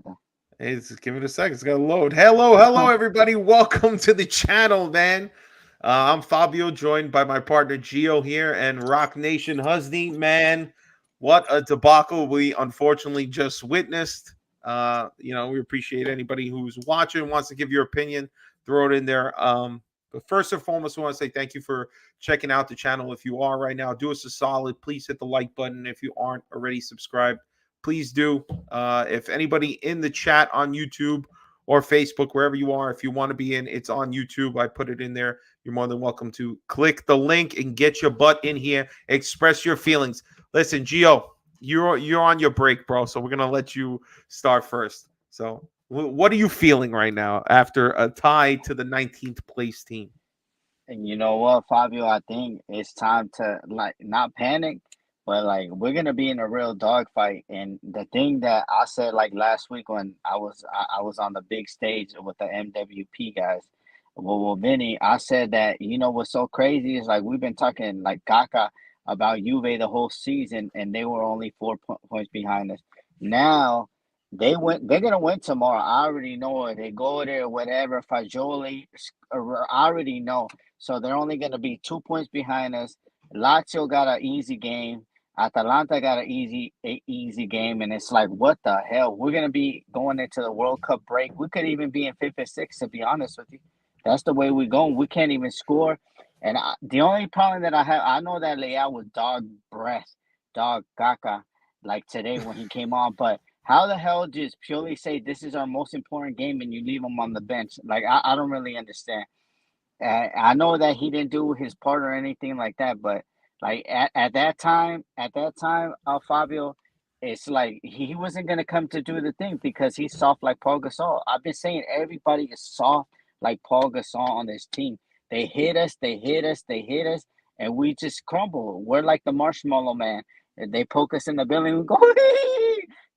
Give it a second. It's got to load. Hello, everybody. Welcome to the channel, man. I'm Fabio, joined by my partner Gio here and Rock Nation Husney. Man, what a debacle we unfortunately just witnessed. We appreciate anybody who's watching, wants to give your opinion, throw it in there. But first and foremost, I want to say thank you for checking out the channel. If you are right now, do us a solid. Please hit the like button. If you aren't already subscribed, please do. If anybody in the chat on YouTube or Facebook, wherever you are, if you want to be in, it's on YouTube. I put it in there. You're more than welcome to click the link and get your butt in here. Express your feelings. Listen, Gio, you're on your break, bro. So we're gonna let you start first. So, what are you feeling right now after a tie to the 19th place team? And you know what, Fabio? I think it's time to not panic, but we're gonna be in a real dogfight. And the thing that I said last week when I was on the big stage with the MWP guys, well, Vinny, I said that what's so crazy is we've been talking like Kaka about Juve the whole season, and they were only points behind us. Now they're gonna win tomorrow. I already know it. They go there, whatever. Fagioli, I already know. So they're only going to be 2 points behind us. Lazio got an easy game. Atalanta got an easy game, and it's like, what the hell? We're going to be going into the World Cup break. We could even be in fifth and sixth, to be honest with you. That's the way we're going. We can't even score. And the only problem that I have, I know that Leao was dog breath, dog caca, like today when he came on, but how the hell just purely say this is our most important game and you leave him on the bench? I don't really understand. I know that he didn't do his part or anything like that, but at that time, Fabio, it's like he wasn't gonna come to do the thing because he's soft like Paul Gasol. I've been saying everybody is soft like Paul Gasol on this team. They hit us, they hit us, they hit us, and we just crumble. We're like the marshmallow man. They poke us in the belly and we go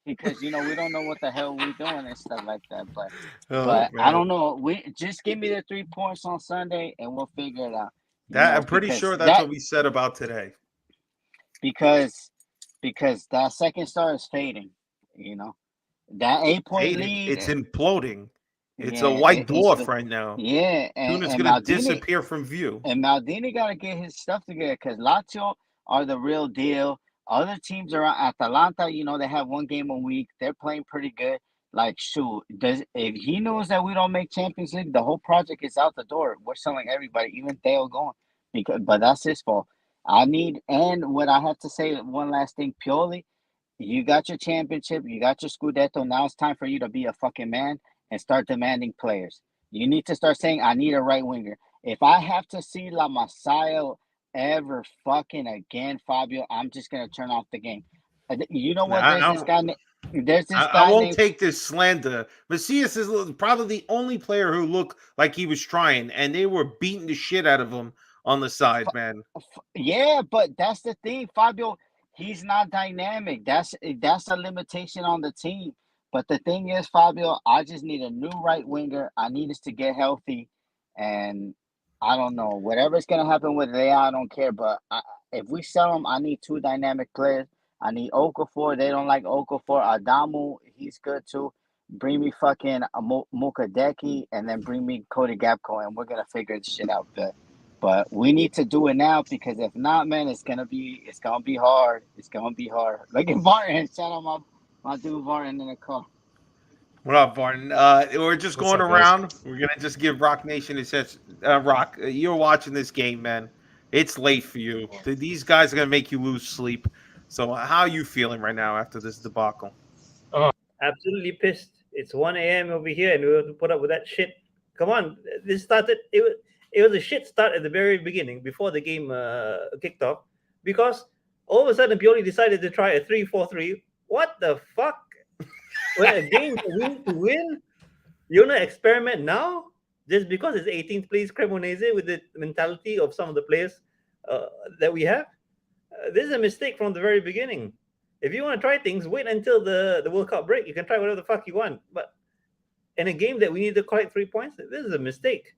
because we don't know what the hell we're doing and stuff like that. But Oh but I man, don't know. We just give me the 3 points on Sunday and we'll figure it out. that I'm pretty Because sure that's what we said about today. because because that second star is fading. You know that 8 point Fading. lead. It's imploding. It's a Yeah, white it's dwarf right now. yeah, Soon it's and gonna Maldini disappear from view. got to get his stuff together because Lazio are the real deal. Other teams around Atalanta, they have one game a week. They're playing pretty good. Like, shoot, does if he knows that we don't make Champions League, the whole project is out the door. We're selling everybody, even Theo going, but that's his fault. And what I have to say, one last thing, purely, you got your championship, you got your Scudetto. Now it's time for you to be a fucking man and start demanding players. You need to start saying, I need a right winger. If I have to see La Masia ever fucking again, Fabio, I'm just gonna turn off the game. You know what? I, I, There's this I guy won't named take this slander. Macias is probably the only player who looked like he was trying, and they were beating the shit out of him on the side, man. Yeah, but that's the thing, Fabio. He's not dynamic. That's a limitation on the team. But the thing is, Fabio, I just need a new right winger. I need us to get healthy, and I don't know whatever's gonna happen with Leao. I don't care. But if we sell him, I need two dynamic players. I need Okafor. They don't like Okafor. Adamu, he's good too. Bring me fucking Mukadeki, and then bring me Cody Gapco, and we're gonna figure this shit out good. But we need to do it now because if not, man, it's gonna be hard. It's gonna be hard. Look at Vartan. Shout out my dude Vartan in the car. What up, Barton? We're just What's going up, guys? around. We're gonna just give Rock Nation a chance. Rock, you're watching this game, man. It's late for you. These guys are gonna make you lose sleep. So, how are you feeling right now after this debacle? Oh, Absolutely pissed. It's 1 a.m. over here, and we have to put up with that shit. Come on, this started. It was a shit start at the very beginning before the game kicked off because all of a sudden Pioli decided to try a 3-4-3. What the fuck? When a game to win, you want to experiment now just because it's 18th place Cremonese with the mentality of some of the players uh, that we have. This is a mistake from the very beginning. If you want to try things, wait until the World Cup break. You can try whatever the fuck you want. But in a game that we need to collect 3 points, this is a mistake.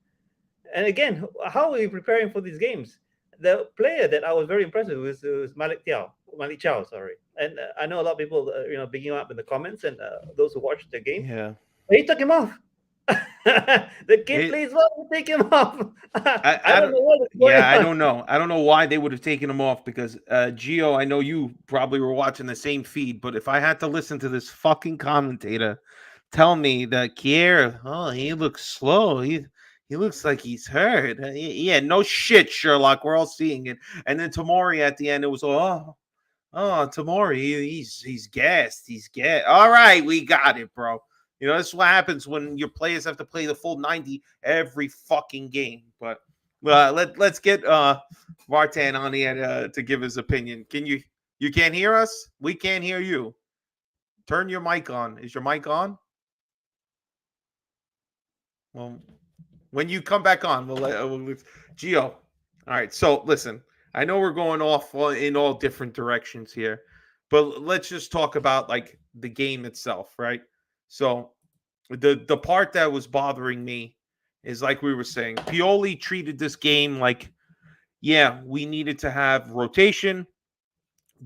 And again, how are we preparing for these games? The player that I was very impressed with was Malik Tiao. Malik Chow, sorry. And I know a lot of people, bigging him up in the comments, and those who watched the game. Yeah. But he took him off. The kid It, plays well. Take him off. I I don't don't. know what is going Yeah, I on. don't know. I don't know why they would have taken him off because Gio, I know you probably were watching the same feed, but if I had to listen to this fucking commentator tell me that Kier, oh, he looks slow. He looks like he's hurt. Yeah, no shit, Sherlock. We're all seeing it. And then Tamori at the end, it was Tamori, he's gassed. He's gassed. All right, we got it, bro. This is what happens when your players have to play the full 90 every fucking game. But let's get Vartan on the end to give his opinion. You can't hear us? We can't hear you. Turn your mic on. Is your mic on? Well, when you come back on, we'll Gio. All right. So listen, I know we're going off in all different directions here, but let's just talk about like the game itself, right? So the part that was bothering me is like we were saying, Pioli treated this game like, yeah, we needed to have rotation,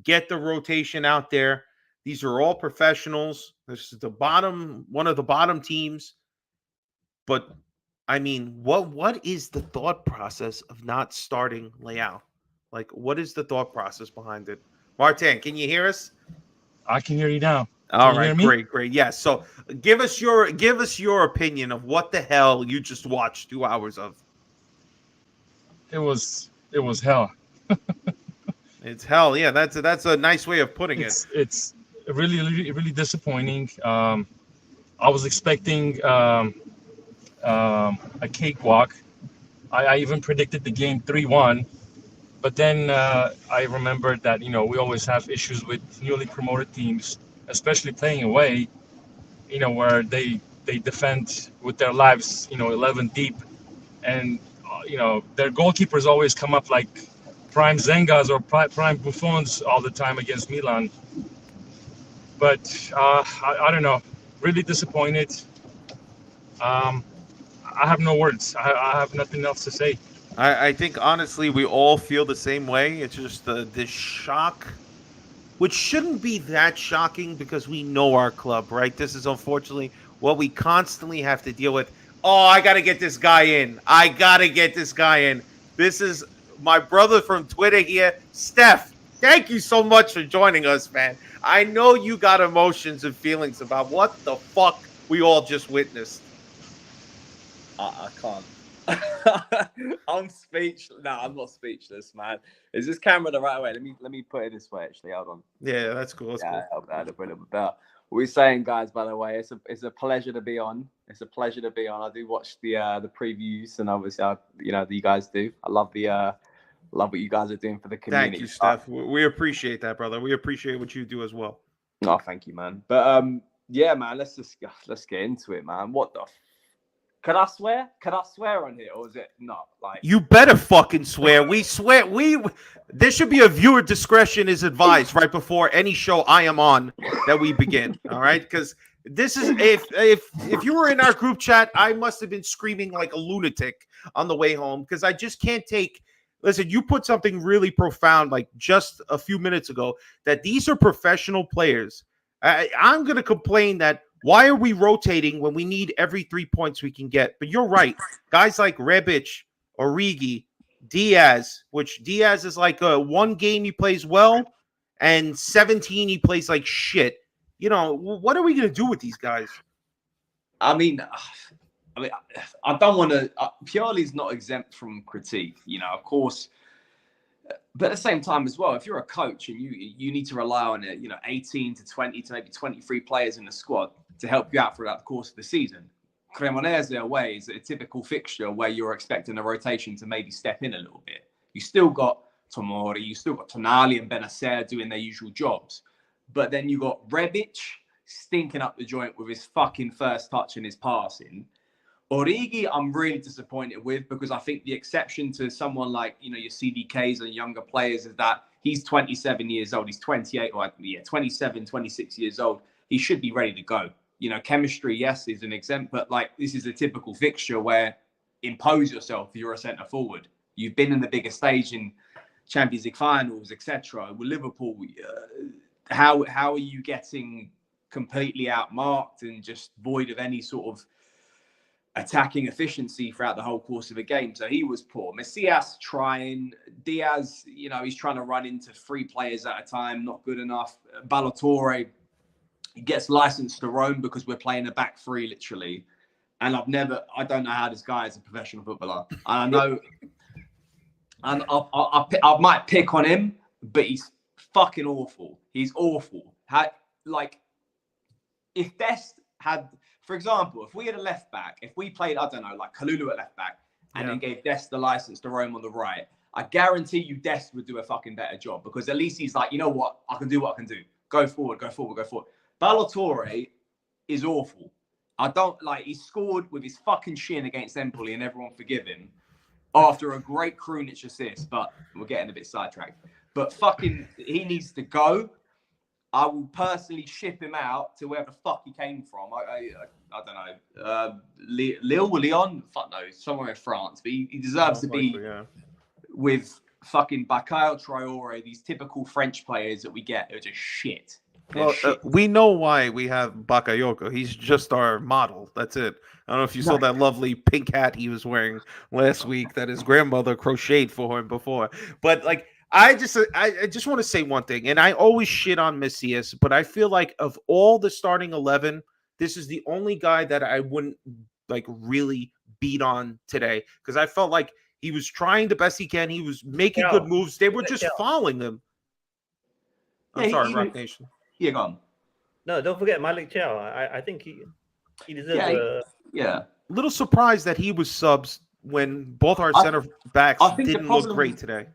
get the rotation out there. These are all professionals. This is one of the bottom teams. But I mean, what is the thought process of not starting Leao? Like, what is the thought process behind it? Martin, can you hear us? I can hear you now. All Can you right, hear me? great. Yes. So give us your opinion of what the hell you just watched 2 hours of. It was hell. It's hell. Yeah, that's a nice way of putting it. It's really disappointing. I was expecting a cakewalk. I even predicted the game 3-1, but then I remembered that we always have issues with newly promoted teams, especially playing away. Where they defend with their lives, 11 deep, and their goalkeepers always come up like prime Zengas or prime Buffons all the time against Milan. But I don't know, really disappointed. Um, I have no words. I have nothing else to say. I think honestly we all feel the same way. It's just this shock, which shouldn't be that shocking because we know our club, right? This is unfortunately what we constantly have to deal with. Oh, I got to get this guy in. I got to get this guy in. This is my brother from Twitter here, Steph. Thank you so much for joining us, man. I know you got emotions and feelings about what the fuck we all just witnessed. I can't. I'm speechless. No, I'm not speechless, man. Is this camera the right way? Let me put it this way. Actually, hold on. Yeah, that's cool. That's cool. That'll put it better. What we're saying, guys. By the way, it's a pleasure to be on. It's a pleasure to be on. I do watch the previews, and obviously, you guys do. I love love what you guys are doing for the community. Thank you, Steph. We appreciate that, brother. We appreciate what you do as well. Oh, thank you, man. But yeah, man. Let's get into it, man. What the. Can I swear? Can I swear on here, or is it not? Like, you better fucking swear. We swear. There should be a viewer discretion is advised right before any show I am on that we begin. All right, because this is if you were in our group chat, I must have been screaming like a lunatic on the way home because I just can't take. Listen, you put something really profound like just a few minutes ago that these are professional players. I'm going to complain that. Why are we rotating when we need every 3 points we can get? But you're right. Guys like Rebic, Origi, Diaz, which Diaz is like one game he plays well, and 17 he plays like shit. What are we going to do with these guys? I mean, I don't want to. Pioli's not exempt from critique, of course. But at the same time as well, if you're a coach and you need to rely on 18 to 20 to maybe 23 players in the squad to help you out throughout the course of the season, Cremonese away is a typical fixture where you're expecting a rotation to maybe step in a little bit. You still got Tomori, you still got Tonali and Benacer doing their usual jobs. But then you got Rebic stinking up the joint with his fucking first touch and his passing. Origi, I'm really disappointed with because I think the exception to someone like, your CDKs and younger players is that he's 27 years old. He's 28, 27, 26 years old. He should be ready to go. Chemistry, yes, is an exempt, but this is a typical fixture where impose yourself. You're a centre forward. You've been in the bigger stage in Champions League finals, etc. With Liverpool, how are you getting completely outmarked and just void of any sort of attacking efficiency throughout the whole course of a game? So he was poor. Messias trying, Diaz, he's trying to run into 3 players at a time, not good enough. Ballatore gets licensed to roam because we're playing a back 3 literally. And I don't know how this guy is a professional footballer. I know, and I might pick on him, but he's fucking awful. He's awful. If Dest had, for example, if we had a left back, if we played, I don't know, like Kalulu at left back, and then gave Dest the license to roam on the right, I guarantee you Dest would do a fucking better job, because at least he's like, you know what, I can do what I can do. Go forward, go forward, go forward. Ballatore is awful. He scored with his fucking shin against Empoli, and everyone forgive him after a great Krunic assist, but we're getting a bit sidetracked. But fucking, he needs to go. I will personally ship him out to where the fuck he came from. I don't know. Lyon? Fuck no, somewhere in France. But he deserves to be with fucking Bakayoko Traore, these typical French players that we get who are just shit. Well, we know why we have Bakayoko. He's just our model. That's it. I don't know if you saw that lovely pink hat he was wearing last week that his grandmother crocheted for him before. But I just want to say one thing, and I always shit on Messias, but I feel like of all the starting 11, this is the only guy that I wouldn't really beat on today, because I felt like he was trying the best he can. He was making good moves. They were just following him. I'm sorry, Rock Nation. Yeah, go on. No, don't forget Malik Chow. I think he deserves a little surprised that he was subs when both our center backs didn't look great today.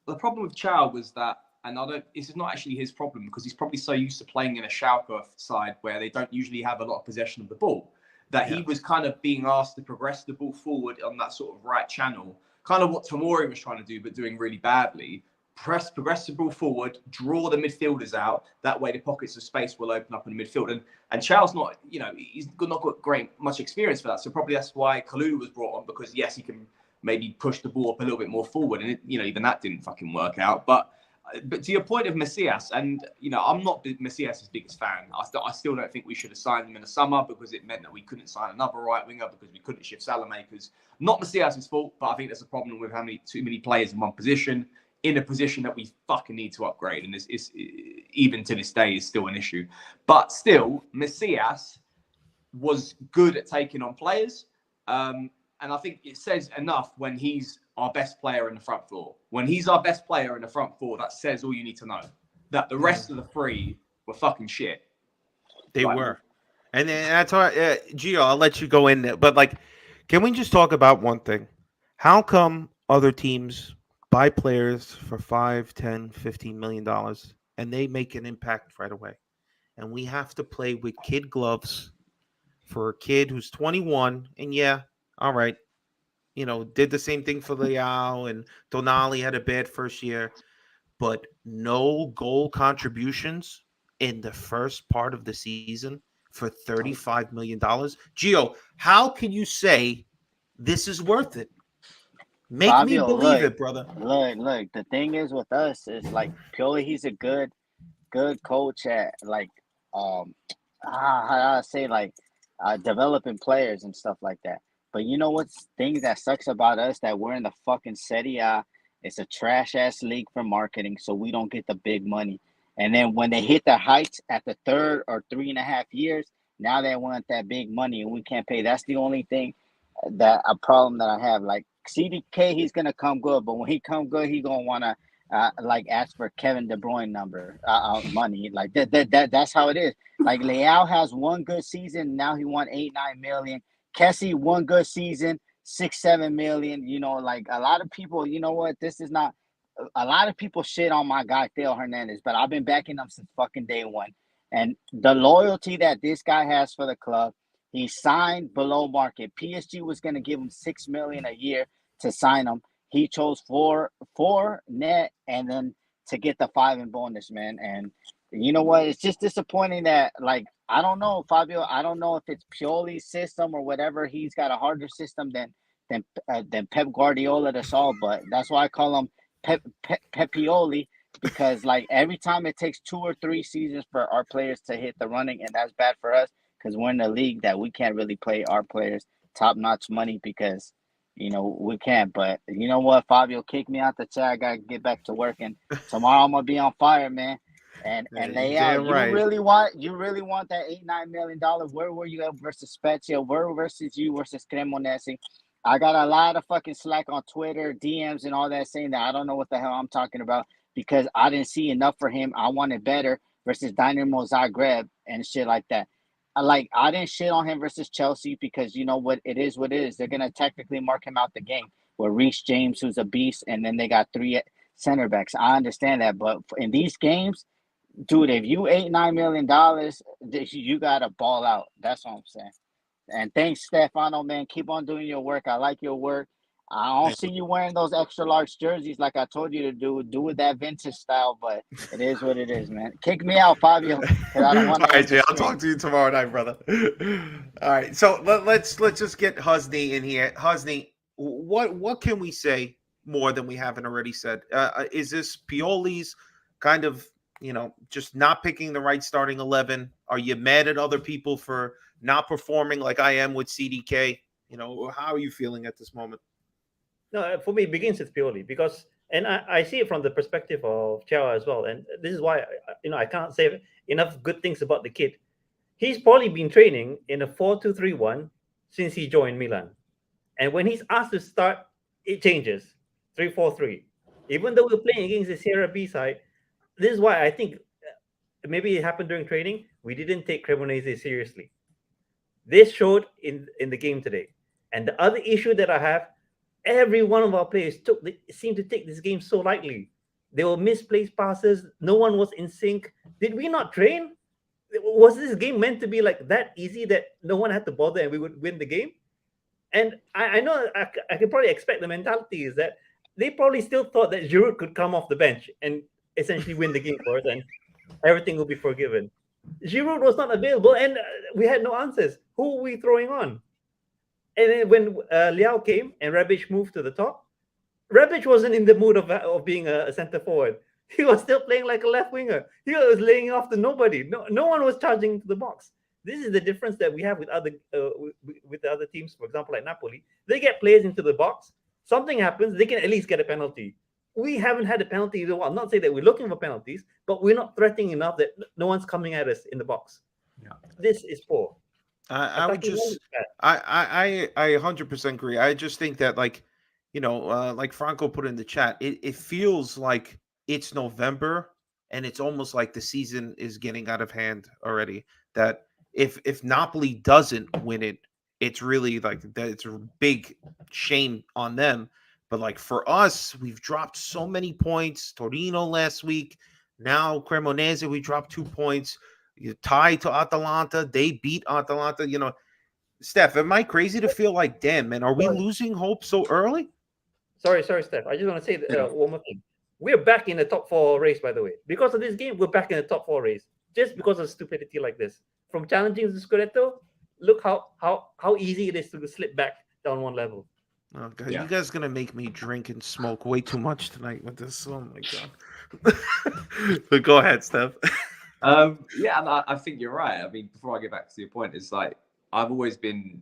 The problem with Chow was that, and this is not actually his problem, because he's probably so used to playing in a Schalke side where they don't usually have a lot of possession of the ball, that he was kind of being asked to progress the ball forward on that sort of right channel, kind of what Tomori was trying to do, but doing really badly. Progress the ball forward, draw the midfielders out. That way, the pockets of space will open up in the midfield. And Chow's not, he's not got much experience for that. So probably that's why Kalulu was brought on, because yes, he can maybe push the ball up a little bit more forward, and even that didn't fucking work out. But to your point of Messias, and I'm not Messias' biggest fan. I still don't think we should have signed him in the summer, because it meant that we couldn't sign another right winger, because we couldn't shift Salamakers. Not Messias' fault, but I think there's a problem with too many players in one position, in a position that we fucking need to upgrade, and it's even to this day is still an issue. But still, Messias was good at taking on players, and I think it says enough when he's our best player in the front four. When he's our best player in the front four, that says all you need to know. That the rest of the 3 were fucking shit. They were, and then that's why, Gio, I'll let you go in there. But can we just talk about one thing? How come other teams buy players for $5, $10, $15 million, and they make an impact right away, and we have to play with kid gloves for a kid who's 21, and all right, did the same thing for Leao, and Donali had a bad first year, but no goal contributions in the first part of the season for $35 million. Gio, how can you say this is worth it? Make Fabio, me believe it, brother. Look. The thing is with us is purely he's a good coach at how do I say developing players and stuff like that. But you know what's thing that sucks about us, that we're in the fucking Serie A. It's a trash ass league for marketing, so we don't get the big money. And then when they hit the heights at the 3rd or 3.5 years, now they want that big money and we can't pay. That's the only thing a problem that I have. CDK, he's gonna come good, but when he come good, he gonna wanna ask for Kevin De Bruyne number money. That's how it is. Leao has one good season, now he won 8-9 million. Kessie, one good season, 6-7 million. A lot of people, this is not. A lot of people shit on my guy Theo Hernandez, but I've been backing him since fucking day one. And the loyalty that this guy has for the club, he signed below market. PSG was going to give him $6 million a year to sign him. He chose four net, and then to get the 5 in bonus, man. And you know what? It's just disappointing that I don't know, Fabio. I don't know if it's Pioli's system or whatever. He's got a harder system than Pep Guardiola to solve, but that's why I call him Pepioli, because like every time it takes 2 or 3 seasons for our players to hit the running, and that's bad for us because we're in a league that we can't really play our players top notch money because we can't. But you know what, Fabio, kick me out the chat. I gotta get back to work, and tomorrow I'm gonna be on fire, man. And Damn you right. really want that $8-9 million. Where were you at versus Spezia? Where versus you versus Cremonese? I got a lot of fucking slack on Twitter, DMs, and all that saying that I don't know what the hell I'm talking about because I didn't see enough for him. I wanted better versus Dynamo Zagreb and shit like that. I didn't shit on him versus Chelsea because you know what it is. What it is. They're gonna technically mark him out the game with Reece James, who's a beast, and then they got 3 center backs. I understand that, but in these games, dude, if you $8-9 million, you gotta ball out. That's what I'm saying. And thanks, Stefano, man. Keep on doing your work. I like your work. I don't see you wearing those extra large jerseys like I told you to do. Do it that vintage style, but it is what it is, man. Kick me out, Fabio, because I don't want All to right, end the Jay. I'll stream. talk to you tomorrow night, brother. All right. So let's just get Husney in here. Husney, what can we say more than we haven't already said? Is this Pioli's kind of just not picking the right starting 11? Are you mad at other people for not performing like I am with CDK? How are you feeling at this moment? No, for me, it begins with Pioli because, and I see it from the perspective of Chow as well. And this is why, I can't say enough good things about the kid. He's probably been training in a 4-2-3-1 since he joined Milan. And when he's asked to start, it changes 3-4-3. Even though we're playing against the Sierra B side, this is why I think maybe it happened during training. We didn't take Cremonese seriously. This showed in the game today. And the other issue that I have, every one of our players seemed to take this game so lightly. They were misplaced passes. No one was in sync. Did we not train? Was this game meant to be like that easy that no one had to bother and we would win the game? And I know I can probably expect the mentality is that they probably still thought that Giroud could come off the bench and essentially win the game for us and everything will be forgiven. Giroud was not available and we had no answers. Who were we throwing on? And then when Liao came and Rebic moved to the top, Rebic wasn't in the mood of being a center forward. He was still playing like a left winger. He was laying off to nobody. No one was charging into the box. This is the difference that we have with with the other teams. For example, like Napoli, they get players into the box. Something happens, they can at least get a penalty. We haven't had a penalty either. I'm not saying that we're looking for penalties, but we're not threatening enough that no one's coming at us in the box. Yeah. This is poor. I would Attacking one just is bad. I 100% agree. I just think that like Franco put in the chat, it feels like it's November and it's almost like the season is getting out of hand already. That if Napoli doesn't win it, it's really like that it's a big shame on them. But like for us, we've dropped so many points. Torino last week, now Cremonese, we dropped 2 points. You tied to Atalanta, they beat Atalanta. Steph, am I crazy to feel like, damn, man, are we Sorry, losing hope so early? sorry, Steph. I just want to say Yeah. one more thing. We're back in the top four race, by the way. Because of this game, we're back in the top four race. Just because of stupidity like this. From challenging the Scudetto, look how easy it is to slip back down one level. Oh, God, Yeah. you guys gonna make me drink and smoke way too much tonight with this. Oh my god. But go ahead, Steph. Yeah, and I think you're right. I mean, before I get back to your point, it's like I've always been.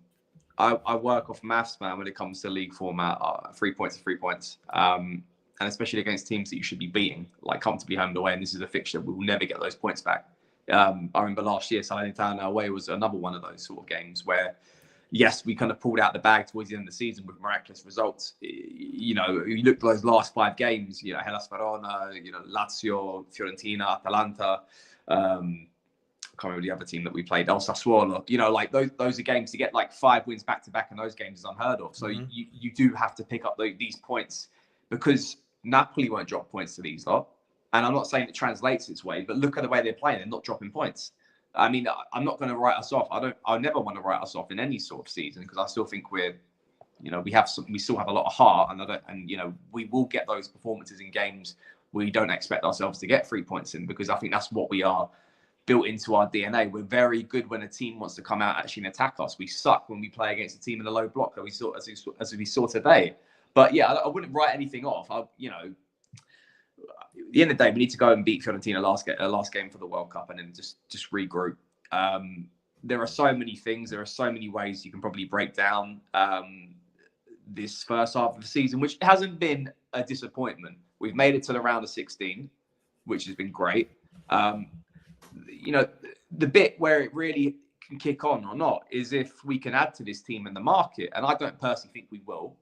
I work off maths, man, when it comes to league format. 3 points are 3 points, and especially against teams that you should be beating, like comfortably home and away. And this is a fixture we will never get those points back. I remember last year, Salernitana away was another one of those sort of games where, yes, we kind of pulled out the bag towards the end of the season with miraculous results. You look at those last 5 games. Hellas Verona, Lazio, Fiorentina, Atalanta. I can't remember the other team that we played, El Sassuolo. Like those are games to get like 5 wins back to back in those games is unheard of. So you do have to pick up these points because Napoli won't drop points to these lot. And I'm not saying it translates its way, but look at the way they're playing. They're not dropping points. I mean, I'm not going to write us off. I never want to write us off in any sort of season because I still think we still have a lot of heart, and we will get those performances in games we don't expect ourselves to get 3 points in because I think that's what we are built into our DNA. We're very good when a team wants to come out actually and attack us. We suck when we play against a team in a low block that we saw as we saw today. But yeah, I wouldn't write anything off. the end of the day, we need to go and beat Fiorentina last game for the World Cup, and then just regroup. There are so many things. There are so many ways you can probably break down this first half of the season, which hasn't been a disappointment. We've made it to the round of 16, which has been great. The bit where it really can kick on or not is if we can add to this team in the market, and I don't personally think we will.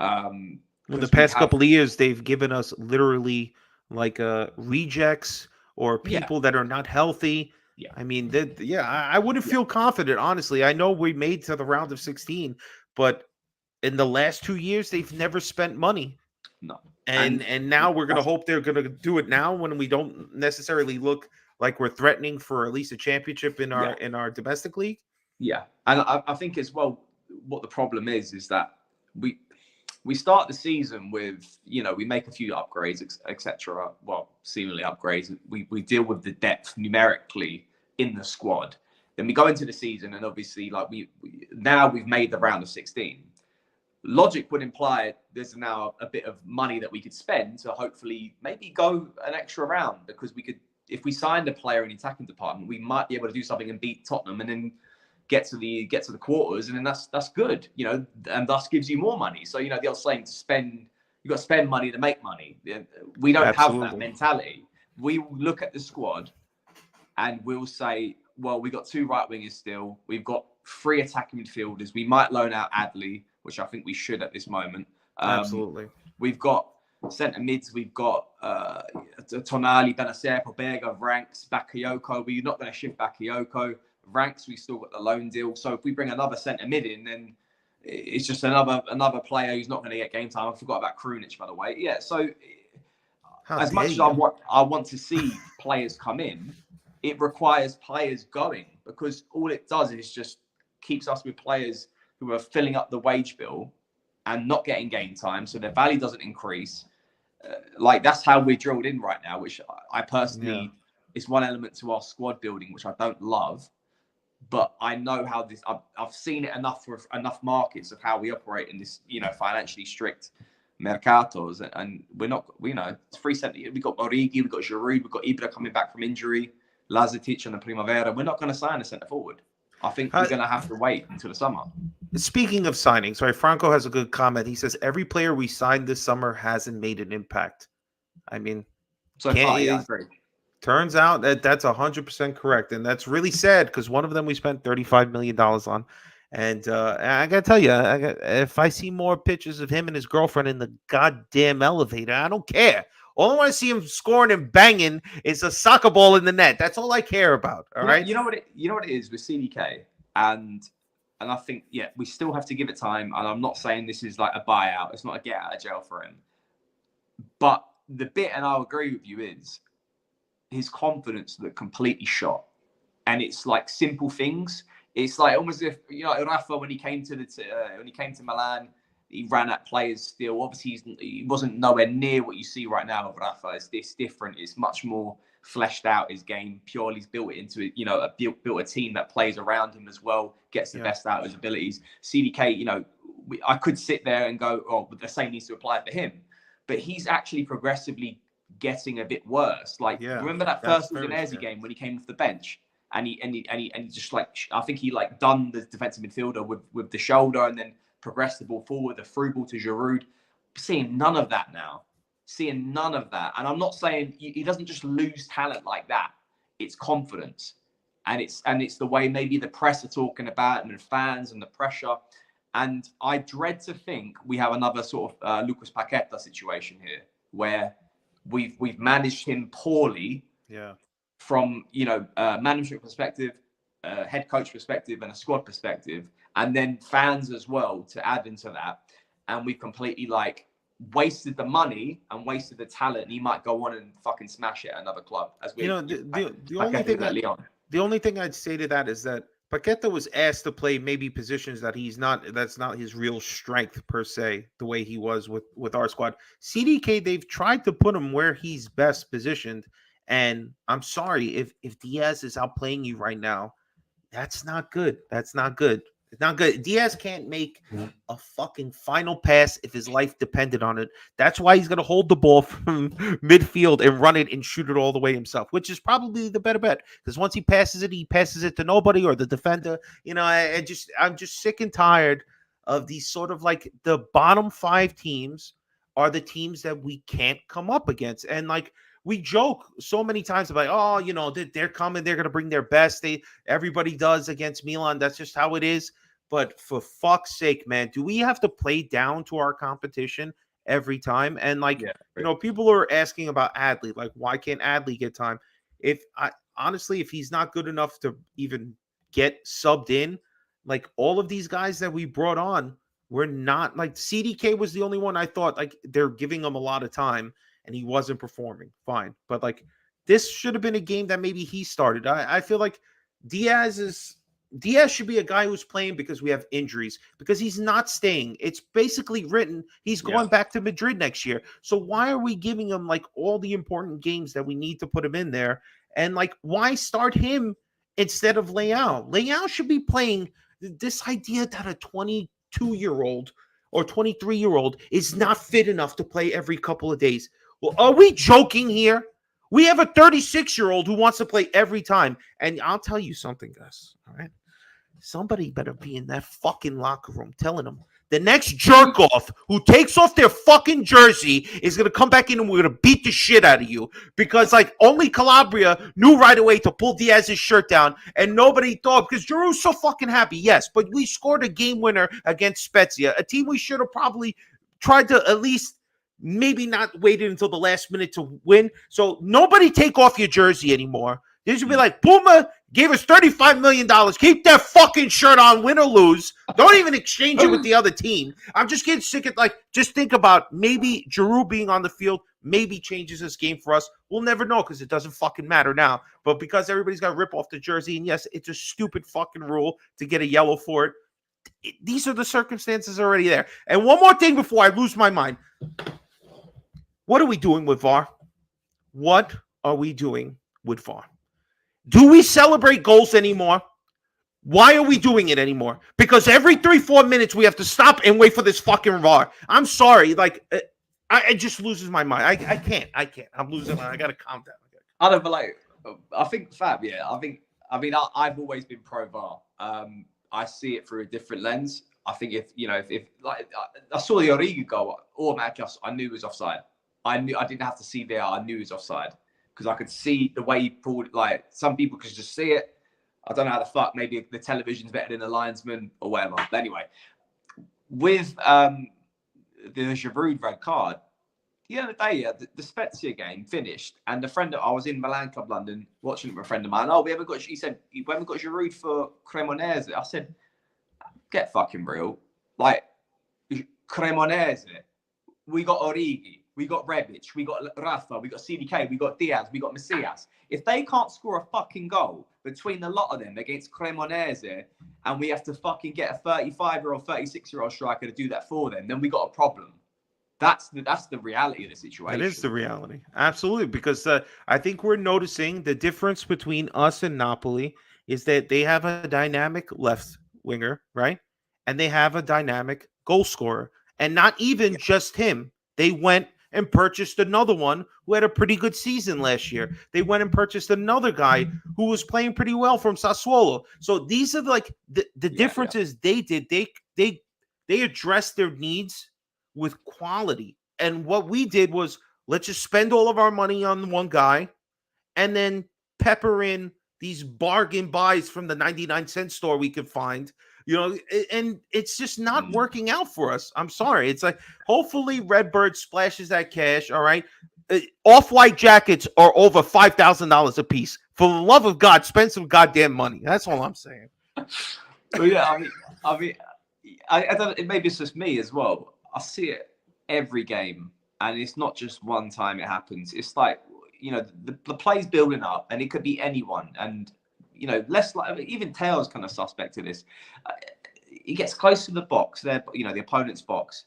In the past couple of years, they've given us literally like rejects or people that are not healthy. Yeah. I mean, I wouldn't feel confident, honestly. I know we made to the round of 16, but in the last 2 years, they've never spent money. No. And now we're going to hope they're going to do it now when we don't necessarily look like we're threatening for at least a championship in our domestic league. Yeah. And I think as well, what the problem is that we start the season with, we make a few upgrades, etc. Well, seemingly upgrades. We deal with the depth numerically in the squad. Then we go into the season, and obviously, like now we've made the round of 16. Logic would imply there's now a bit of money that we could spend to hopefully maybe go an extra round, because we could, if we signed a player in the attacking department, we might be able to do something and beat Tottenham, and then get to the quarters, and then that's good, and thus gives you more money. So the old saying, you got to spend money to make money. We don't have that mentality. We look at the squad and we'll say, well, we got 2 right wingers still. We've got 3 attacking midfielders. We might loan out Adley, which I think we should at this moment. Absolutely. We've got centre mids. We've got Tonali, Benacer, Pobega, Ranks, Bakayoko. We're not going to shift Bakayoko. Ranks, we still got the loan deal. So if we bring another centre mid in, then it's just another player who's not going to get game time. I forgot about Krunic, by the way. Yeah. So as much as I want to see players come in, it requires players going, because all it does is just keeps us with players who are filling up the wage bill and not getting game time, so their value doesn't increase. That's how we're drilled in right now, which I personally is one element to our squad building, which I don't love. But I know how this. I've seen it enough for enough markets of how we operate in this, financially strict mercatos, and we're not. It's 370. We got Origi, we got Giroud, we got Ibra coming back from injury, Lazetic and the Primavera. We're not going to sign a centre forward. I think we're going to have to wait until the summer. Speaking of signings, right? Franco has a good comment. He says every player we signed this summer hasn't made an impact. I mean, so far, I agree. Turns out that's 100% correct, and that's really sad, because one of them we spent $35 million on, and I gotta tell you, if I see more pictures of him and his girlfriend in the goddamn elevator, I don't care. All I want to see him scoring and banging is a soccer ball in the net. That's all I care about. All right. You know what it is with CDK, and I think we still have to give it time. And I'm not saying this is like a buyout. It's not a get out of jail for him. But the bit, and I'll agree with you, is his confidence that completely shot, and it's like simple things. It's like almost if Rafa, when he came to Milan, he ran at players still. Obviously, he wasn't nowhere near what you see right now of Rafa. It's different. It's much more fleshed out, his game. Pioli's built it into it. Built a team that plays around him as well, gets the best out of his abilities. CDK, I could sit there and go, oh, but the same needs to apply for him, but he's actually progressively getting a bit worse. Remember that first Udinese game when he came off the bench, and he just I think he done the defensive midfielder with the shoulder, and then progressed the ball forward, the through ball to Giroud. Seeing none of that now. And I'm not saying he doesn't just lose talent like that. It's confidence, and it's the way maybe the press are talking about him and fans and the pressure. And I dread to think we have another sort of Lucas Paqueta situation here, where we've managed him poorly, from management perspective, head coach perspective, and a squad perspective, and then fans as well to add into that, and we've completely wasted the money and wasted the talent. And he might go on and fucking smash it at another club, as we the only thing I'd say to that is that Paqueta was asked to play maybe positions that that's not his real strength per se, the way he was with our squad. CDK, they've tried to put him where he's best positioned. And I'm sorry, if Diaz is outplaying you right now, that's not good. It's not good. Diaz can't make a fucking final pass if his life depended on it. That's why he's going to hold the ball from midfield and run it and shoot it all the way himself, which is probably the better bet. Because once he passes it to nobody or the defender. I'm just sick and tired of these sort of like the bottom 5 teams are the teams that we can't come up against. And like we joke so many times about, they're coming, they're going to bring their best. Everybody does against Milan. That's just how it is. But for fuck's sake, man, do we have to play down to our competition every time? And people are asking about Adley. Like, why can't Adley get time? Honestly, if he's not good enough to even get subbed in, like all of these guys that we brought on, we're not like CDK was the only one I thought like they're giving him a lot of time and he wasn't performing. Fine. But like this should have been a game that maybe he started. I feel like Diaz should be a guy who's playing because we have injuries, because he's not staying. It's basically written. He's going back to Madrid next year. So why are we giving him like all the important games that we need to put him in there? And like, why start him instead of Leao? Leao should be playing. This idea that a 22-year-old or 23-year-old is not fit enough to play every couple of days. Well, are we joking here? We have a 36-year-old who wants to play every time. And I'll tell you something, guys. All right. Somebody better be in that fucking locker room telling them the next jerk off who takes off their fucking jersey is going to come back in and we're going to beat the shit out of you. Because like only Calabria knew right away to pull Diaz's shirt down and nobody thought, because Giroud's so fucking happy. Yes, but we scored a game winner against Spezia, a team we should have probably tried to at least maybe not waited until the last minute to win. So nobody take off your jersey anymore. They should be like, Puma gave us $35 million. Keep that fucking shirt on, win or lose. Don't even exchange it with the other team. I'm just getting sick of just think about maybe Giroud being on the field maybe changes this game for us. We'll never know because it doesn't fucking matter now. But because everybody's got to rip off the jersey, and yes, it's a stupid fucking rule to get a yellow for it. These are the circumstances already there. And one more thing before I lose my mind. What are we doing with VAR? What are we doing with VAR? Do we celebrate goals anymore? Why are we doing it anymore? Because every 3-4 minutes we have to stop and wait for this fucking VAR. I'm sorry. Like, it just loses my mind. I can't. I'm losing my mind. I got to calm down. I don't like. I think Fab. Yeah. I've always been pro VAR. I see it through a different lens. I think if like I saw the Origi goal, automatically I knew it was offside. I didn't have to see VAR. I knew it was offside because I could see the way he pulled. Like some people could just see it. I don't know how the fuck. Maybe the television's better than the linesman or whatever. But anyway, with the Giroud red card, the other day, the Spezia game finished, and I was in Milan Club London watching it with a friend of mine. Oh, he said, we haven't got Giroud for Cremonese. I said, get fucking real. Like, Cremonese, we got Origi, we got Rebic, we got Rafa, we got CDK, we got Diaz, we got Macias. If they can't score a fucking goal between the lot of them against Cremonese, and we have to fucking get a 35-year-old, 36-year-old striker to do that for them, then we got a problem. That's the reality of the situation. That is the reality. Absolutely. Because I think we're noticing the difference between us and Napoli is that they have a dynamic left winger, right? And they have a dynamic goal scorer. And not even just him. They went and purchased another one who had a pretty good season last year. They went and purchased another guy who was playing pretty well from Sassuolo. So these are like the differences they did. They addressed their needs with quality. And what we did was let's just spend all of our money on one guy and then pepper in these bargain buys from the 99-cent store we could find, and it's just not working out for us. I'm sorry. It's like, hopefully Redbird splashes that cash. All right. Off-white jackets are over $5,000 a piece. For the love of God, spend some goddamn money. That's all I'm saying. Well, yeah, I don't, maybe it's just me as well. I see it every game, and it's not just one time it happens. It's like, the play's building up, and it could be anyone. And, less like, even Teo's kind of suspect to this. He gets close to the box, the opponent's box,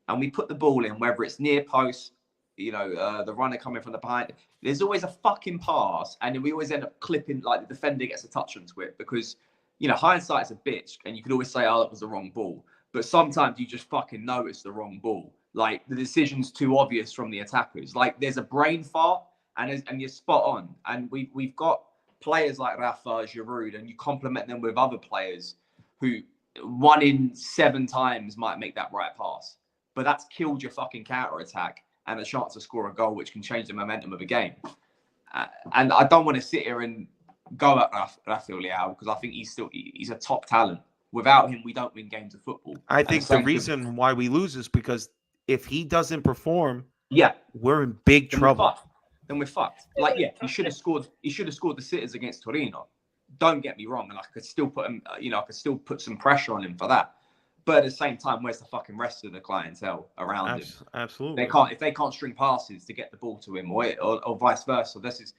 and we put the ball in, whether it's near post, the runner coming from the behind. There's always a fucking pass, and then we always end up clipping, like the defender gets a touch onto it because you know, hindsight's a bitch, and you could always say, oh, that was the wrong ball. But sometimes you just fucking know it's the wrong ball. Like, the decision's too obvious from the attackers. Like, there's a brain fart, and you're spot on. And we've got players like Rafa, Giroud, and you complement them with other players who 1 in 7 times might make that right pass. But that's killed your fucking counter attack and a chance to score a goal, which can change the momentum of a game. And I don't want to sit here and go at Rafael Leao, because I think he's a top talent. Without him, we don't win games of football. I think the reason why we lose is because if he doesn't perform, we're in big trouble. Then we're fucked. Like, yeah, he should have scored. He should have scored the sitters against Torino. Don't get me wrong, and I could still put him. You know, I could still put some pressure on him for that. But at the same time, where's the fucking rest of the clientele around him? Absolutely. If they can't string passes to get the ball to him, or vice versa. This is,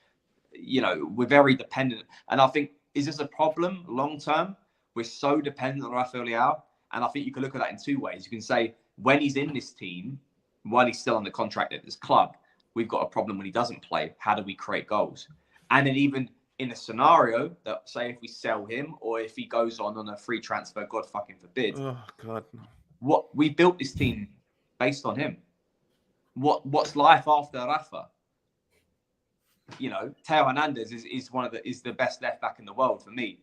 you know, we're very dependent. And I think, is this a problem long term? We're so dependent on Rafael Leao, and I think you can look at that in 2 ways. You can say, when he's in this team, while he's still under contract at this club, we've got a problem when he doesn't play. How do we create goals? And then even in a scenario that, say, if we sell him, or if he goes on a free transfer, God fucking forbid. Oh God! What we built this team based on him. What's life after Rafa? You know, Teo Hernandez is the best left back in the world for me,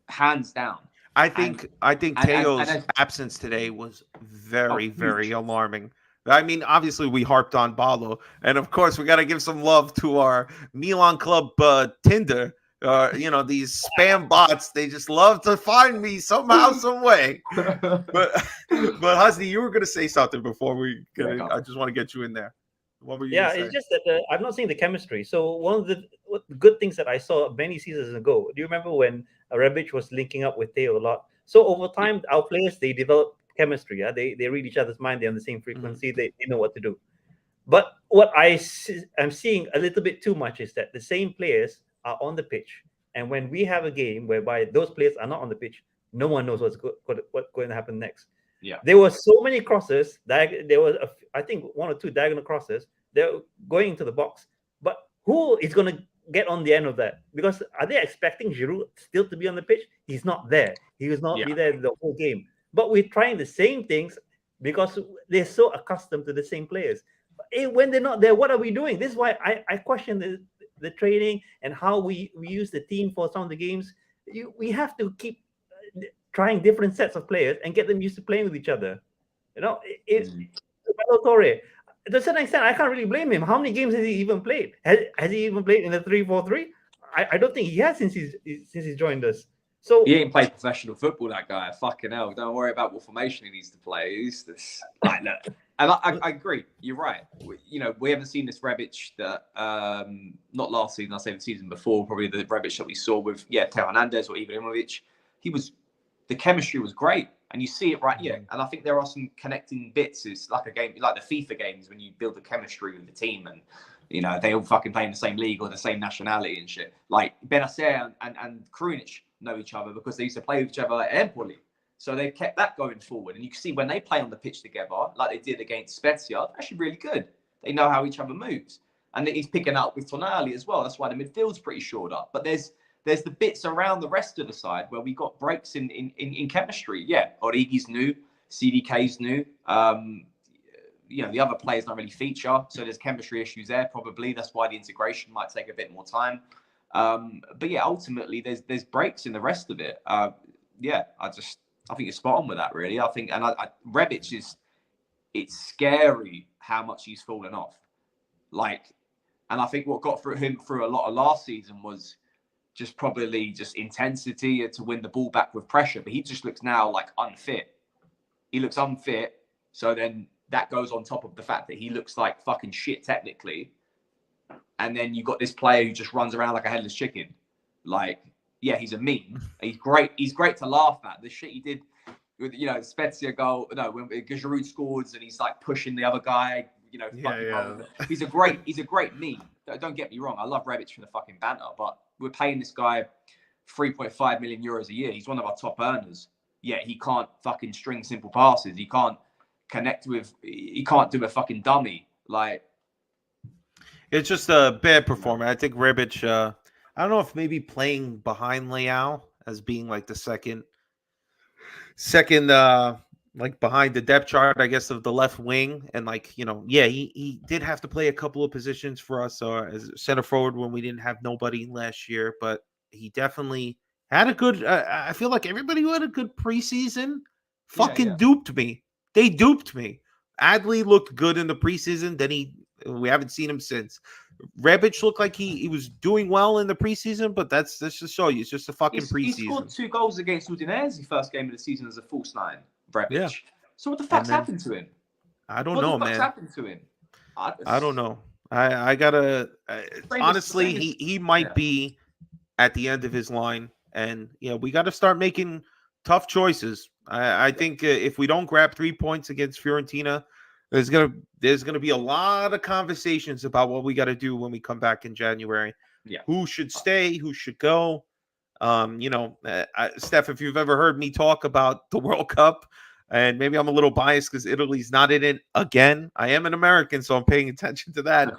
hands down. I think Teo's absence today was very alarming. I mean, obviously we harped on Balo, and of course we got to give some love to our Milan club Tinder. You know, these spam bots, they just love to find me somehow, some way. But Husney, you were going to say something before we get in. I just want to get you in there. What were you gonna say? It's just that I'm not seeing the chemistry. So one of the good things that I saw many seasons ago, do you remember when Rebic was linking up with Theo a lot? So over time, our players, they develop chemistry. They read each other's mind. They're on the same frequency. They know what to do. But what I'm seeing a little bit too much is that the same players are on the pitch, and when we have a game whereby those players are not on the pitch, no one knows what's going to happen next. Yeah, there were so many crosses. There was, I think, 1 or 2 diagonal crosses. They're going into the box, but who is going to get on the end of that? Because are they expecting Giroud still to be on the pitch? He's not there. He was not be there the whole game. But we're trying the same things because they're so accustomed to the same players. When they're not there, what are we doing? This is why I question the training and how we use the team for some of the games. We have to keep trying different sets of players and get them used to playing with each other. You know, Torre, to a certain extent, I can't really blame him. How many games has he even played? Has he even played in the 3-4-3? I don't think he has since he's joined us. So he ain't played professional football, that guy. Fucking hell. Don't worry about what formation he needs to play. He's this, like, look. And I agree. You're right. We haven't seen this Rebic that, not last season, I'll say the season before, probably the Rebic that we saw with, Teo Hernandez or Ibrahimovic. The chemistry was great. And you see it right here. And I think there are some connecting bits. It's like a game, like the FIFA games when you build the chemistry with the team and, you know, they all fucking play in the same league or the same nationality and shit. Like Benacer and Krunic know each other because they used to play with each other at Empoli. So they kept that going forward. And you can see when they play on the pitch together, like they did against Spezia, they're actually really good. They know how each other moves. And he's picking up with Tonali as well. That's why the midfield's pretty shored up. But there's the bits around the rest of the side where we got breaks in chemistry. Yeah, Origi's new, CDK's new. The other players don't really feature. So there's chemistry issues there, probably. That's why the integration might take a bit more time. But yeah, ultimately, there's breaks in the rest of it. I think you're spot on with that, really. I think, and Rebic it's scary how much he's fallen off. And I think what got him through a lot of last season was probably intensity to win the ball back with pressure. But he just looks now like unfit. He looks unfit. So then that goes on top of the fact that he looks like fucking shit technically. And then you got this player who just runs around like a headless chicken. He's a meme. He's great. He's great to laugh at. The shit he did with, Spezia goal. No, when Giroud scores and he's like pushing the other guy. He's a great meme. Don't get me wrong. I love Rebic for the fucking banter, but we're paying this guy 3.5 million euros a year. He's one of our top earners. Yet he can't fucking string simple passes. He can't connect with. He can't do a fucking dummy. It's just a bad performance. I think Rebic. I don't know if maybe playing behind Leao as being like the second like behind the depth chart, I guess, of the left wing. And like, yeah, he did have to play a couple of positions for us as center forward when we didn't have nobody last year, but he definitely had a good I feel like everybody who had a good preseason Yeah, fucking yeah. duped me. They duped me. Adley looked good in the preseason, then we haven't seen him since. Rebic looked like he was doing well in the preseason, but that's just to show you it's just a fucking He scored preseason. 2 goals against Udinese first game of the season as a false nine, Yeah. Rebic. So what the And fuck's then happened to him? I don't What the know, fuck's man. happened to him? I don't know. I gotta honestly, Same as he might yeah. be at the end of his line, and yeah, we got to start making tough choices. I think if we don't grab 3 points against Fiorentina, there's gonna be a lot of conversations about what we got to do when we come back in January. Yeah. Who should stay? Who should go? Steph, if you've ever heard me talk about the World Cup, and maybe I'm a little biased because Italy's not in it again. I am an American, so I'm paying attention to that.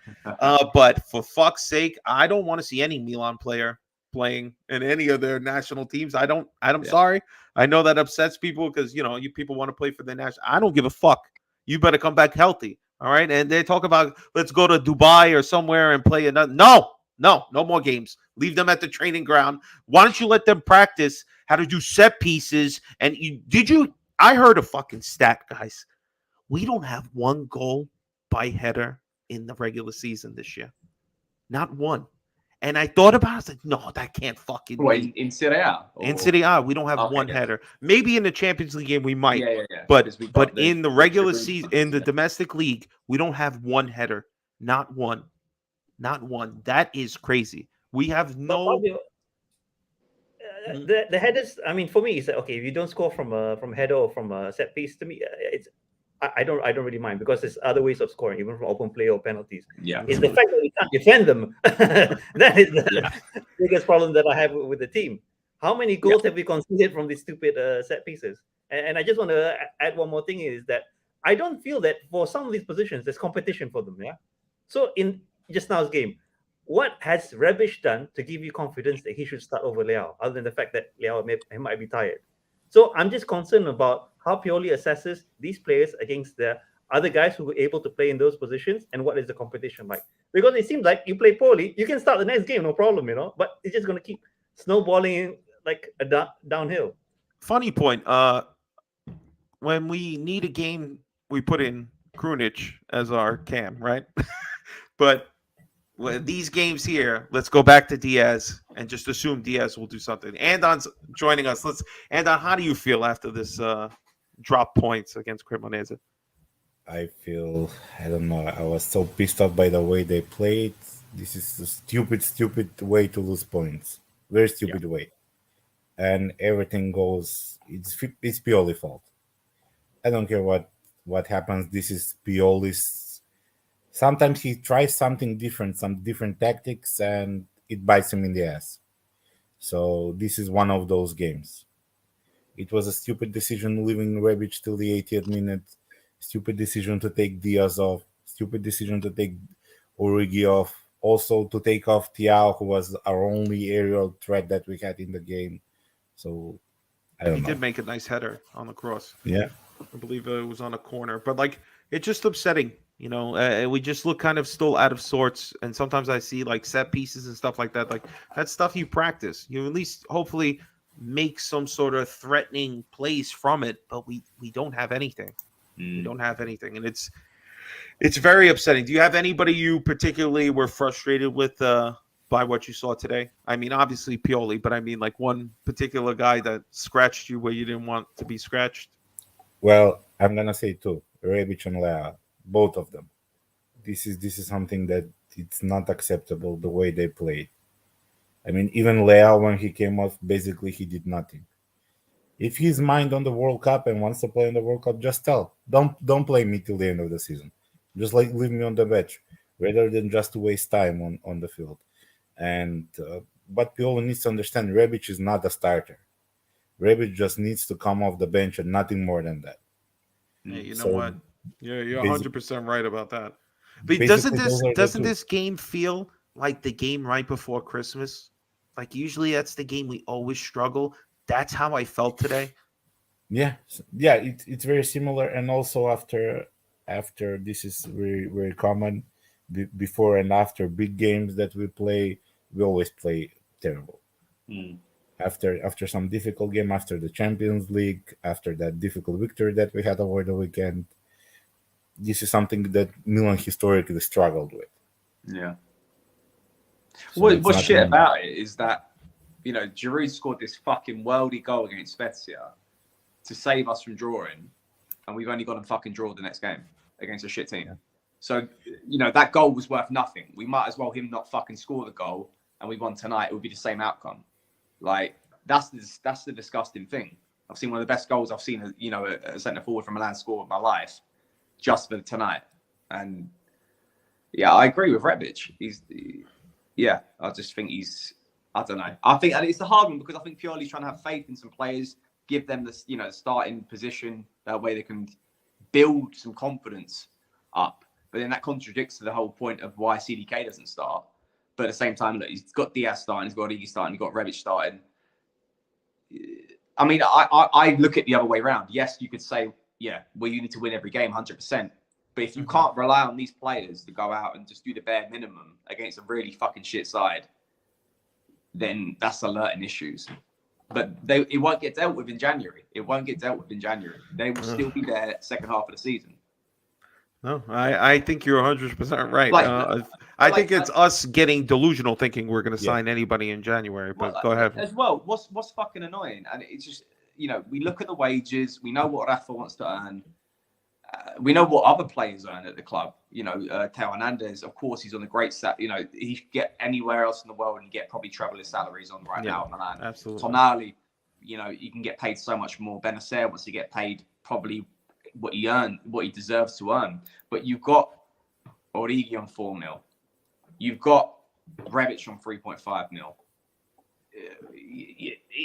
But for fuck's sake, I don't want to see any Milan player playing in any of their national teams. I'm Yeah. sorry. I know that upsets people because you people want to play for the national. I don't give a fuck. You better come back healthy. All right. And they talk about let's go to Dubai or somewhere and play another. No more games. Leave them at the training ground. Why don't you let them practice how to do set pieces? And I heard a fucking stat, guys. We don't have one goal by header in the regular season this year. Not one. And I thought about it. I was like, no, that can't fucking Wait, be. in Serie A? In Serie A, we don't have Okay, one yeah. header. Maybe in the Champions League game we might. Yeah. But Because we got but the in the regular Tribune season, funds, in the yeah. domestic league, we don't have one header. Not one. Not one. That is crazy. We have But no. Fabio, the headers. I mean, for me, it's like, okay. If you don't score from header or from a set piece, to me, it's I don't really mind because there's other ways of scoring, even from open play or penalties. Yeah. It's the fact that we can't defend them that is the Yeah. biggest problem that I have with the team. How many goals have we conceded from these stupid set pieces? And I just want to add one more thing is that I don't feel that for some of these positions there's competition for them. Yeah. So in just now's game, what has Rebic done to give you confidence that he should start over Leao, other than the fact that Leao might be tired? So I'm just concerned about how Pioli assesses these players against the other guys who were able to play in those positions and what is the competition like. Because it seems like you play poorly, you can start the next game, no problem, but it's just going to keep snowballing like a downhill. Funny point. When we need a game, we put in Krunic as our cam, right? But these games here, let's go back to Diaz and just assume Diaz will do something. Andon's joining us. Andon, how do you feel after this drop points against Cremonese? I feel, I don't know, I was so pissed off by the way they played. This is a stupid way to lose points. Very stupid way. And everything goes, it's Pioli's fault. I don't care what happens. This is Pioli's. Sometimes he tries something different, some different tactics, and it bites him in the ass. So this is one of those games. It was a stupid decision leaving Rebic till the 80th minute. Stupid decision to take Diaz off. Stupid decision to take Origi off. Also to take off Thiago, who was our only aerial threat that we had in the game. So I don't know. He did make a nice header on the cross. Yeah. I believe it was on a corner. But like, it's just upsetting. We just look kind of still out of sorts. And sometimes I see like set pieces and stuff like that. Like that's stuff you practice. You at least hopefully make some sort of threatening plays from it. But we don't have anything. We don't have anything. And it's very upsetting. Do you have anybody you particularly were frustrated with by what you saw today? I mean, obviously Pioli, but I mean like one particular guy that scratched you where you didn't want to be scratched? Well, I'm gonna say two, Rebic and Lea, both of them. This is something that it's not acceptable the way they played. I mean, even Lea, when he came off, basically he did nothing. If he's mind on the World Cup and wants to play in the World Cup, just tell. Don't play me till the end of the season. Just like leave me on the bench, rather than just to waste time on the field. And but Pioli needs to understand Rebic is not a starter. Rebic just needs to come off the bench and nothing more than that. Hey, you know So what? You're basi- 100% right about that. But basically, those are the doesn't two. this game feel like the game right before Christmas? Like usually that's the game we always struggle. That's how I felt today. Yeah, yeah, it's very similar. And also after this is very very common. Before and after big games that we play, we always play terrible. Mm. After some difficult game, after the Champions League, after that difficult victory that we had over the weekend, this is something that Milan historically struggled with. Yeah. So it's What's not shit new. about it is that, Giroud scored this fucking worldy goal against Spezia to save us from drawing, and we've only got to fucking draw the next game against a shit team. Yeah. So, that goal was worth nothing. We might as well him not fucking score the goal, and we won tonight. It would be the same outcome. Like, that's the disgusting thing. I've seen one of the best goals I've seen, a centre forward from Milan score of my life, just for tonight. And yeah, I agree with Rebic. I just think I don't know. I think, and it's a hard one because I think Pioli's trying to have faith in some players, give them the starting position, that way they can build some confidence up. But then that contradicts to the whole point of why CDK doesn't start. But at the same time, look, he's got Diaz starting, he's got Origi starting, he's got Rebic starting. I mean, I look at the other way around. Yes, you could say, you need to win every game, 100%. But if you can't rely on these players to go out and just do the bare minimum against a really fucking shit side, then that's alerting issues. But it won't get dealt with in January. They will still be there second half of the season. No, I think you're 100% right. Like, think it's us getting delusional thinking we're going to Yeah. sign anybody in January. But go ahead. As well, what's fucking annoying, and it's just, we look at the wages, we know what Rafa wants to earn. We know what other players earn at the club. Teo Hernandez, of course, he's on a great set. He could get anywhere else in the world and get probably treble his salaries on right now at Milan. Absolutely. Tonali, you can get paid so much more. Benacer wants to get paid probably what he deserves to earn. But you've got Origi on 4 mil. You've got Rebic on 3.5 mil.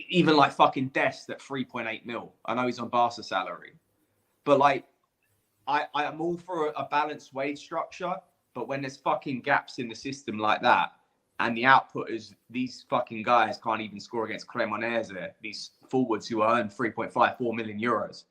Even like fucking Dest at 3.8 mil. I know he's on Barca salary. But like, I am all for a balanced wage structure, but when there's fucking gaps in the system like that, and the output is these fucking guys can't even score against Cremonese, these forwards who earn 3.5, 4 million euros.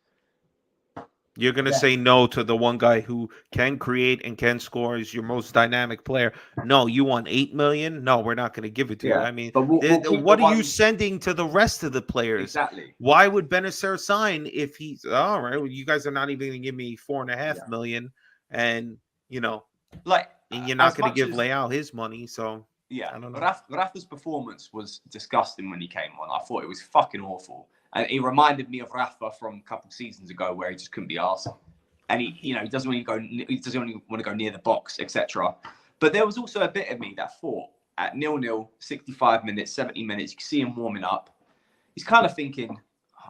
You're going to say no to the one guy who can create and can score, is your most dynamic player. No, you want 8 million? No, we're not going to give it to you. I mean, but what are you sending to the rest of the players? Exactly. Why would Benacer sign if he's all right? Well, you guys are not even going to give me 4.5 million, and and you're not going to give Leao his money. So I don't know. Rafa's performance was disgusting when he came on. I thought it was fucking awful. And he reminded me of Rafa from a couple of seasons ago, where he just couldn't be arsed. And he doesn't really want to go near the box, etc. But there was also a bit of me that thought at 0-0, 65 minutes, 70 minutes, you can see him warming up. He's kind of thinking,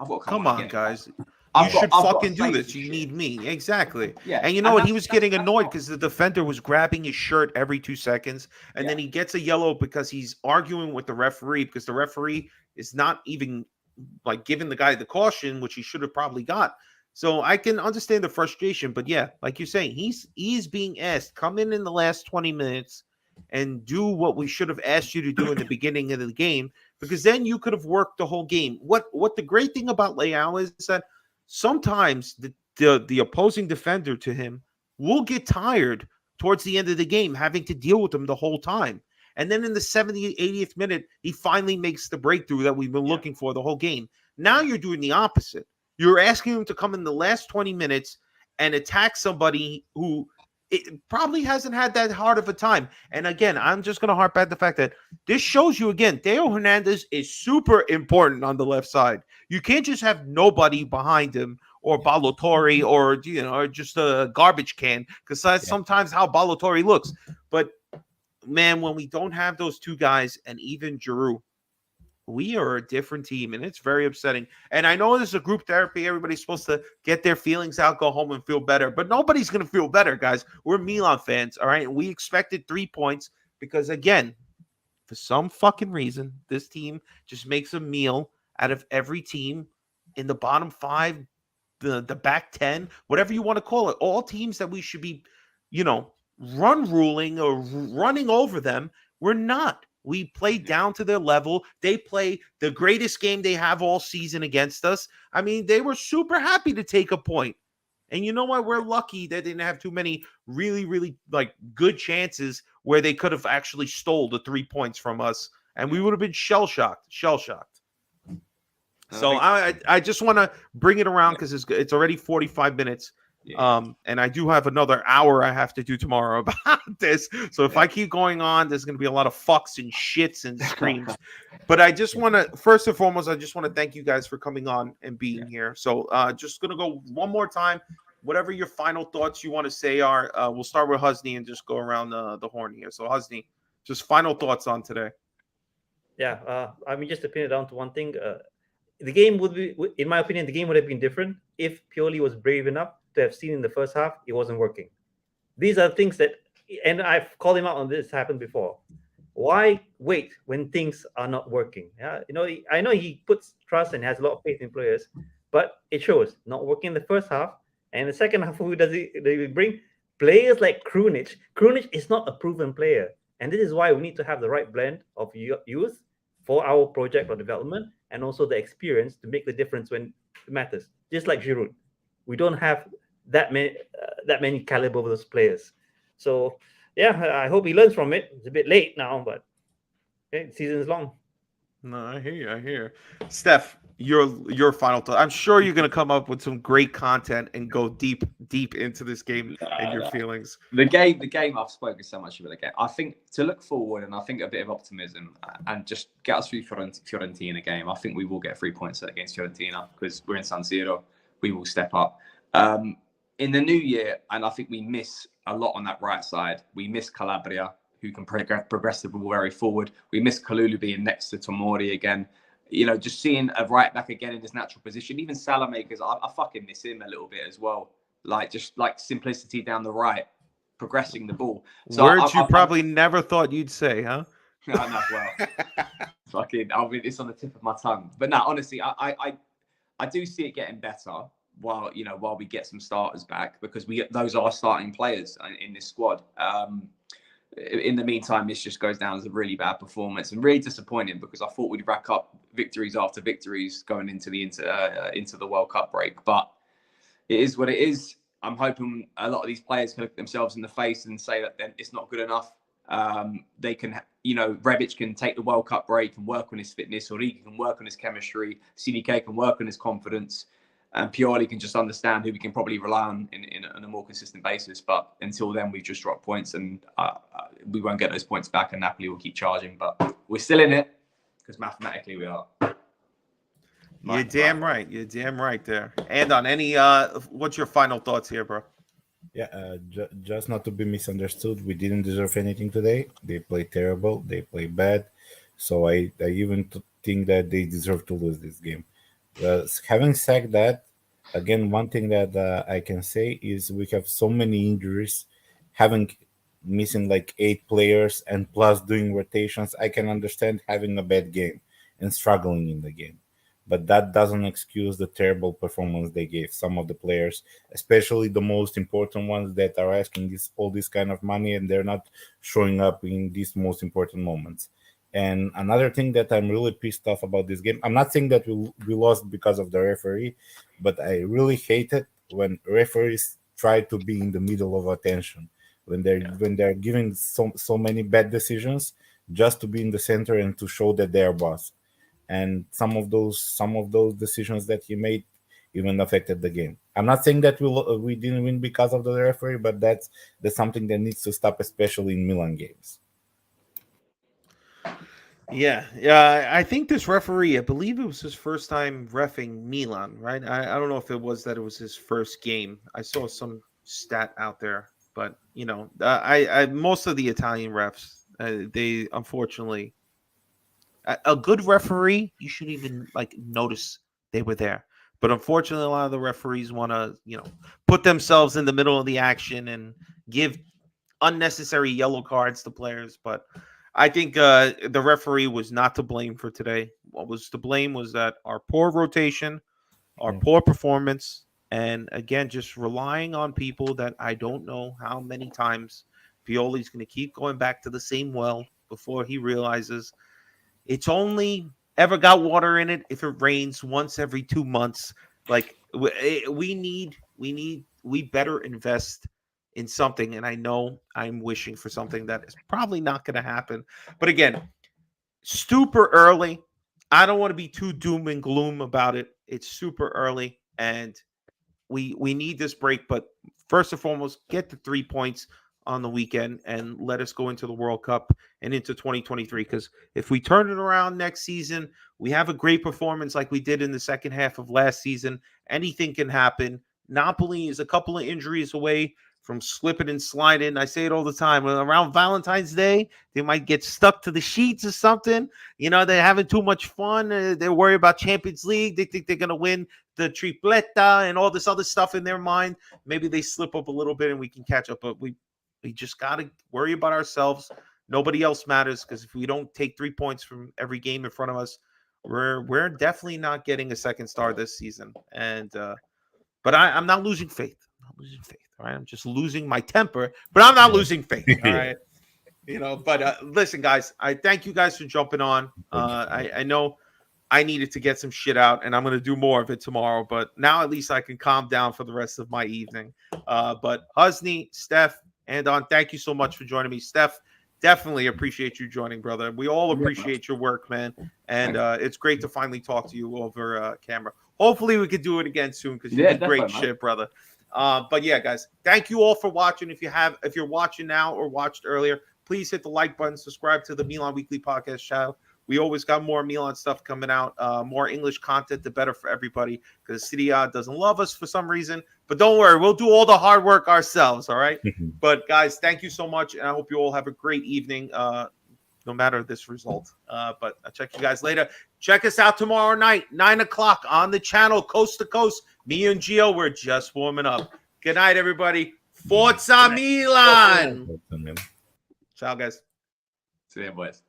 I've got to come on, guys. You should fucking do this. You need me. Exactly. Yeah. And you know what? He was getting annoyed because the defender was grabbing his shirt every 2 seconds. And then he gets a yellow because he's arguing with the referee, because the referee is not even like giving the guy the caution, which he should have probably got. So I can understand the frustration, but yeah, like you're saying, he's being asked, come in the last 20 minutes and do what we should have asked you to do in the beginning of the game, because then you could have worked the whole game. What the great thing about Leao is that sometimes the opposing defender to him will get tired towards the end of the game, having to deal with him the whole time. And then in the 70th, 80th minute, he finally makes the breakthrough that we've been looking for the whole game. Now you're doing the opposite. You're asking him to come in the last 20 minutes and attack somebody who it probably hasn't had that hard of a time. And again, I'm just going to harp at the fact that this shows you again, Teo Hernandez is super important on the left side. You can't just have nobody behind him, or Balotelli, or just a garbage can, because that's sometimes how Balotelli looks. But man, when we don't have those two guys and even Giroud, we are a different team, and it's very upsetting. And I know this is a group therapy. Everybody's supposed to get their feelings out, go home and feel better, but nobody's going to feel better, guys. We're Milan fans, all right? And we expected 3 points because, again, for some fucking reason, this team just makes a meal out of every team in the bottom 5, the back 10, whatever you want to call it. All teams that we should be, run ruling or running over them, we're not. We play down to their level. They play the greatest game they have all season against us. I mean, they were super happy to take a point. And you know what? We're lucky they didn't have too many really, really like good chances where they could have actually stole the 3 points from us, and we would have been shell shocked. So I just want to bring it around because it's already 45 minutes. And I do have another hour I have to do tomorrow about this. So if I keep going on, there's going to be a lot of fucks and shits and screams. But I just want to, first and foremost, I just want to thank you guys for coming on and being here. So just going to go one more time. Whatever your final thoughts you want to say are, we'll start with Husney and just go around the horn here. So Husney, just final thoughts on today. Yeah, I mean, just to pin it down to one thing, the game would be, in my opinion, the game would have been different if Pioli was brave enough to have seen in the first half it wasn't working. These are things that, and I've called him out on this, happened before. Why wait when things are not working? Yeah, I know he puts trust and has a lot of faith in players, but it shows not working in the first half. And the second half, who does he bring? Players like Krunic. Krunic is not a proven player, and this is why we need to have the right blend of youth for our project or development, and also the experience to make the difference when it matters. Just like Giroud, we don't have that many caliber of those players. So yeah, I hope he learns from it. It's a bit late now, but okay, the season's long. No, I hear you. I hear you. Steph, your final thought. I'm sure you're going to come up with some great content and go deep into this game and your feelings. The game. I've spoken so much about the game. I think to look forward, and I think a bit of optimism, and just get us through Fiorentina game. I think we will get 3 points against Fiorentina because we're in San Siro. We will step up. In the new year, and I think we miss a lot on that right side. We miss Calabria, who can progress the ball very forward. We miss Kalulu being next to Tomori again. Just seeing a right back again in his natural position. Even Salamakers, I fucking miss him a little bit as well. Just simplicity down the right, progressing the ball. So Words you probably never thought you'd say, huh? No, well, fucking, it's on the tip of my tongue. But no, honestly, I do see it getting better while we get some starters back, because those are starting players in this squad. In the meantime, this just goes down as a really bad performance and really disappointing, because I thought we'd rack up victories after victories going into the World Cup break. But it is what it is. I'm hoping a lot of these players can look themselves in the face and say that it's not good enough. They can, Rebic can take the World Cup break and work on his fitness, Origi can work on his chemistry, CDK can work on his confidence, and Pioli can just understand who we can probably rely on on a more consistent basis. But until then, we've just dropped points, and we won't get those points back, and Napoli will keep charging. But we're still in it, because mathematically we are. You're damn right. You're damn right there. And on any, what's your final thoughts here, bro? Yeah, just not to be misunderstood, we didn't deserve anything today. They played terrible. They played bad. So I even think that they deserve to lose this game. Having said that, again, one thing that I can say is we have so many injuries, having missing like 8 players and plus doing rotations. I can understand having a bad game and struggling in the game, but that doesn't excuse the terrible performance they gave. Some of the players, especially the most important ones that are asking all this kind of money, and they're not showing up in these most important moments. And another thing that I'm really pissed off about this game, I'm not saying that we lost because of the referee, but I really hate it when referees try to be in the middle of attention, when they're giving so many bad decisions just to be in the center and to show that they're boss. And some of those decisions that he made even affected the game. I'm not saying that we didn't win because of the referee, but that's something that needs to stop, especially in Milan games. Yeah. I think this referee, I believe it was his first time reffing Milan, right? I don't know if it was his first game. I saw some stat out there, but I most of the Italian refs, they unfortunately, a good referee, you shouldn't even notice they were there. But unfortunately, a lot of the referees want to, put themselves in the middle of the action and give unnecessary yellow cards to players. But I think the referee was not to blame for today. What was to blame was that our poor rotation, our poor performance, and again, just relying on people that I don't know how many times Pioli's going to keep going back to the same well before he realizes it's only ever got water in it if it rains once every 2 months. Like we better invest in something. And I know I'm wishing for something that is probably not going to happen. But again, super early. I don't want to be too doom and gloom about it. It's super early, and we need this break. But first and foremost, get the 3 points on the weekend and let us go into the World Cup and into 2023. Because if we turn it around next season, we have a great performance like we did in the second half of last season. Anything can happen. Napoli is a couple of injuries away from slipping and sliding. I say it all the time. Around Valentine's Day, they might get stuck to the sheets or something. You know, they're having too much fun. They're worried about Champions League. They think they're going to win the tripleta and all this other stuff in their mind. Maybe they slip up a little bit and we can catch up. But we just got to worry about ourselves. Nobody else matters, because if we don't take 3 points from every game in front of us, we're definitely not getting a second star this season. And but I'm not losing faith. I'm not losing faith. All right, I'm just losing my temper, but I'm not losing faith. All right, you know. But listen, guys, I thank you guys for jumping on. I know I needed to get some shit out, and I'm going to do more of it tomorrow. But now at least I can calm down for the rest of my evening. But Husney, Steph, and Don, thank you so much for joining me. Steph, definitely appreciate you joining, brother. We all appreciate your work, man. And it's great to finally talk to you over camera. Hopefully we could do it again soon, because you did great shit, brother. But yeah, guys, thank you all for watching. If you're watching now or watched earlier, please hit the like button, subscribe to the Milan Weekly Podcast channel. We always got more Milan stuff coming out, more English content, the better for everybody, because Serie A doesn't love us for some reason. But don't worry, we'll do all the hard work ourselves, all right? But, guys, thank you so much, and I hope you all have a great evening, no matter this result. But I'll check you guys later. Check us out tomorrow night, 9 o'clock on the channel, Coast to Coast. Me and Gio, we're just warming up. Good night, everybody. Forza Milan! Ciao, guys. See you, boys.